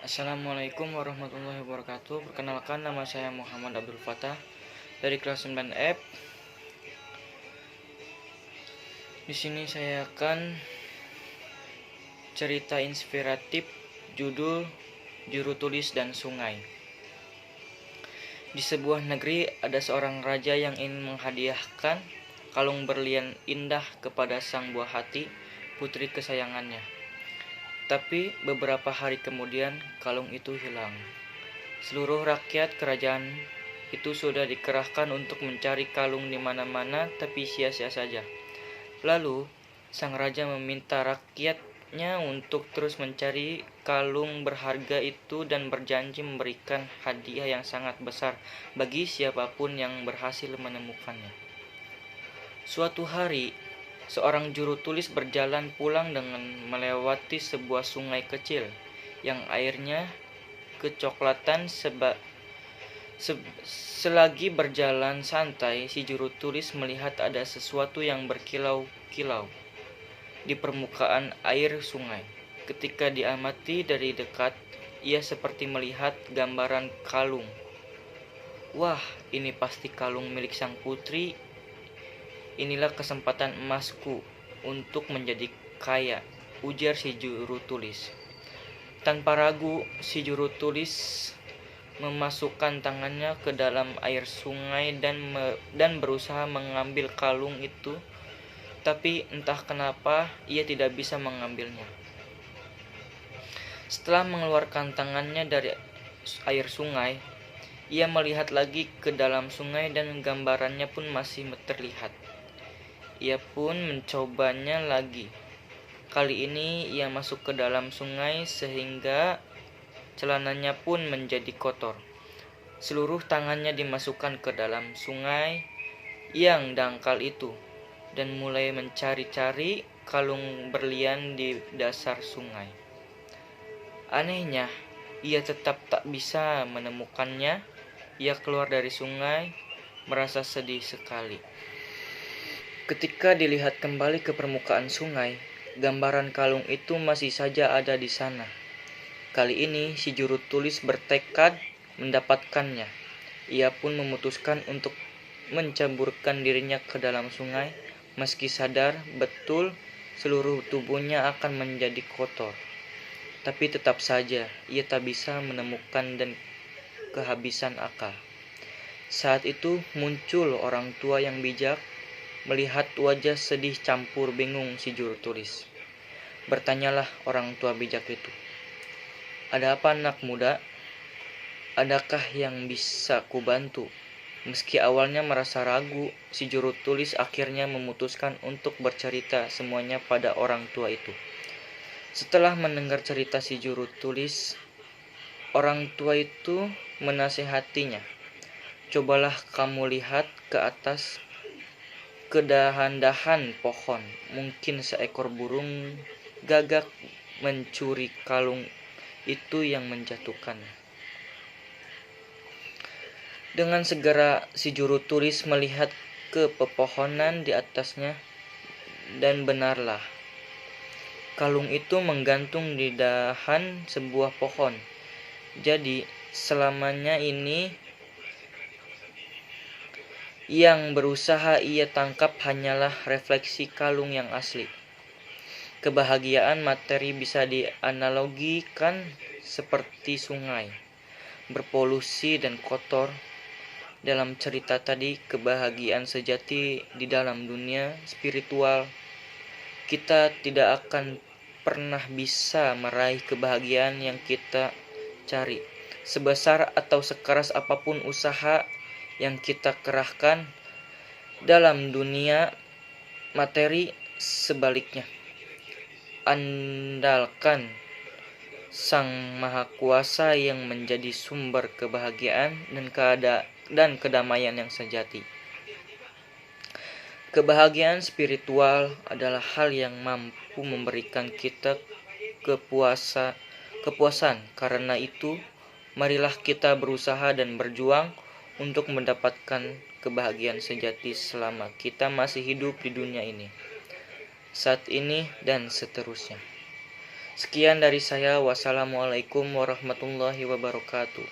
Assalamualaikum warahmatullahi wabarakatuh. Perkenalkan, nama saya Muhammad Abdul Fattah dari kelas 9F. Di sini saya akan cerita inspiratif judul Juru Tulis dan Sungai. Di sebuah negeri ada seorang raja yang ingin menghadiahkan kalung berlian indah kepada sang buah hati, putri kesayangannya. Tapi beberapa hari kemudian kalung itu hilang. Seluruh rakyat kerajaan itu sudah dikerahkan untuk mencari kalung di mana-mana, tapi sia-sia saja. Lalu sang raja meminta rakyatnya untuk terus mencari kalung berharga itu dan berjanji memberikan hadiah yang sangat besar bagi siapapun yang berhasil menemukannya. Suatu hari, seorang juru tulis berjalan pulang dengan melewati sebuah sungai kecil yang airnya kecoklatan. Selagi berjalan santai, si juru tulis melihat ada sesuatu yang berkilau-kilau di permukaan air sungai. Ketika diamati dari dekat, ia seperti melihat gambaran kalung. Wah, ini pasti kalung milik sang putri. Inilah kesempatan emasku untuk menjadi kaya, ujar si juru tulis. Tanpa ragu, si juru tulis memasukkan tangannya ke dalam air sungai dan berusaha mengambil kalung itu, tapi entah kenapa ia tidak bisa mengambilnya. Setelah mengeluarkan tangannya dari air sungai, ia melihat lagi ke dalam sungai dan gambarannya pun masih terlihat. Ia pun mencobanya lagi. Kali ini ia masuk ke dalam sungai sehingga celananya pun menjadi kotor. Seluruh tangannya dimasukkan ke dalam sungai yang dangkal itu dan mulai mencari-cari kalung berlian di dasar sungai. Anehnya, ia tetap tak bisa menemukannya. Ia keluar dari sungai merasa sedih sekali. Ketika dilihat kembali ke permukaan sungai, gambaran kalung itu masih saja ada di sana. Kali ini si juru tulis bertekad mendapatkannya. Ia pun memutuskan untuk mencaburkan dirinya ke dalam sungai, meski sadar betul seluruh tubuhnya akan menjadi kotor. Tapi tetap saja ia tak bisa menemukan dan kehabisan akal. Saat itu muncul orang tua yang bijak. Melihat wajah sedih campur bingung si juru tulis, bertanyalah orang tua bijak itu, "Ada apa, anak muda? Adakah yang bisa kubantu?" Meski awalnya merasa ragu, si juru tulis akhirnya memutuskan untuk bercerita semuanya pada orang tua itu. Setelah mendengar cerita si juru tulis, orang tua itu menasehatinya, "Cobalah kamu lihat ke atas kedahan-dahan pohon, mungkin seekor burung gagak mencuri kalung itu yang menjatuhkan." Dengan segera si juru tulis melihat ke pepohonan di atasnya, dan benarlah, kalung itu menggantung di dahan sebuah pohon. Jadi selamanya ini yang berusaha ia tangkap hanyalah refleksi kalung yang asli. Kebahagiaan materi bisa dianalogikan seperti sungai, berpolusi dan kotor. Dalam cerita tadi, kebahagiaan sejati di dalam dunia spiritual. Kita tidak akan pernah bisa meraih kebahagiaan yang kita cari, sebesar atau sekeras apapun usaha yang kita kerahkan dalam dunia materi. Sebaliknya, andalkan Sang Maha Kuasa yang menjadi sumber kebahagiaan dan kedamaian yang sejati. Kebahagiaan spiritual adalah hal yang mampu memberikan kita kepuasan. Karena itu, marilah kita berusaha dan berjuang untuk mendapatkan kebahagiaan sejati selama kita masih hidup di dunia ini, saat ini dan seterusnya. Sekian dari saya. Wassalamualaikum warahmatullahi wabarakatuh.